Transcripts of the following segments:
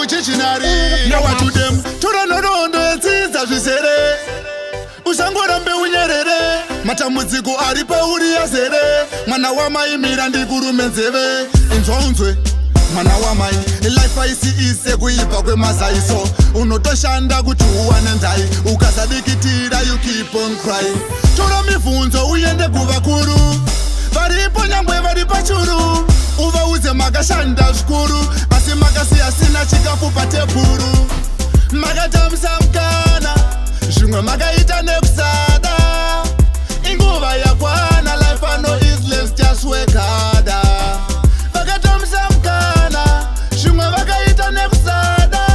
kuchichinari. Now what to them? Tora norondo etsiza zvisere. Usangorambe unyerere. Matambudziko ari pauri yazere. Mwana wamaimira ndikurume nzeve. Inzonzwe mwana wamai, life haisi ise kuipa kwemazaiso. Unotoshanda kuti uwane ndai, ukasadikitira you keep on crying. Tora mibvunzo uende kuvakuru, varipo nyangwe vari pachuru. Uvauze makashanda zvikuru, asi makasiya sina chikafu patebhuru. Makatamisa mukana, zvimwe makaita nekusada. Inguva yakwana, life I know is let's just work harder. Vakatamisa mukana, zvimwe vakaita nekusada.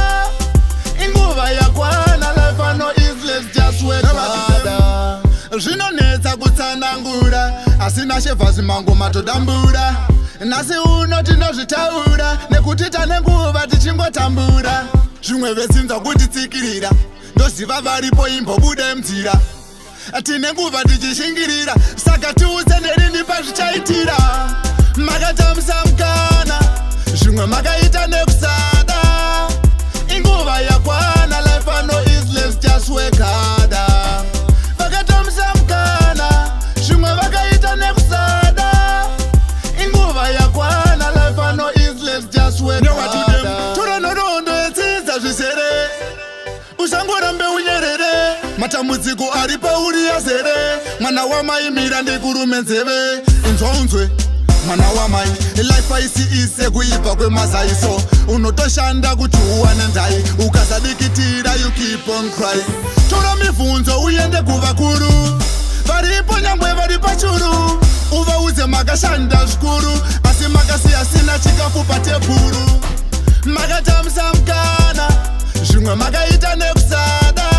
Inguva yakwana, life I know is let's just work harder. Zvinonetsa kutsanangura, asina shevha zimango matodambura. Nasi uno tinozvitaura, nekuti tane nguva tichingotambura. Zvimwe vesinza kutitsikirira, ndoziva varipo imbobude mdzira. Tine nguva tichishingirira, saka tiudze nderini pazvichaitira. Makatamisa mukana, zvimwe makaita nekusada. Inguva yakwana, life I know is let's just work harder. Vakatamisa mukana, zvimwe vakaita nekusada. Inguva yakwana, life I know is let's just work harder. Tora norondo etsiza zvisere. Usangorambe unyerere. Matambudziko ari pauri yazere. Mwana wamaimira ndikurume nzeve. Inzonzwe mwana wamai, life haisi ise kuipa kwemazaiso. Unotoshanda kuti uwane ndai, ukasadikitira you keep on crying. Tora mibvunzo uende kuvakuru, varipo nyangwe vari pachuru. Uvauze makashanda zvikuru, asi makasiya sina chikafu patebhuru. Makatamisa mukana, zvimwe makaita nekusada.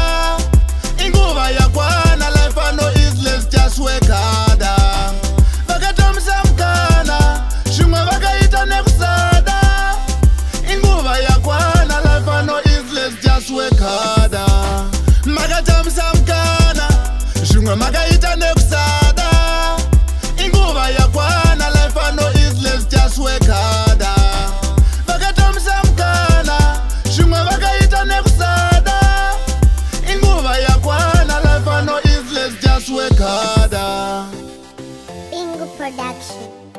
Inguva yakwana, life I know is let's just work harder. Vakatamisa mukana, zvimwe vakaita nekusada. Inguva yakwana, life I know is let's just work harder. Makatamisa mukana, zvimwe makaita nekusada. Inguva yakwana, life I know is let's just work harder. Vakatamisa mukana, zvimwe vakaita nekusada. Inguva yakwana, life I know is let's just work harder. Bingo Production.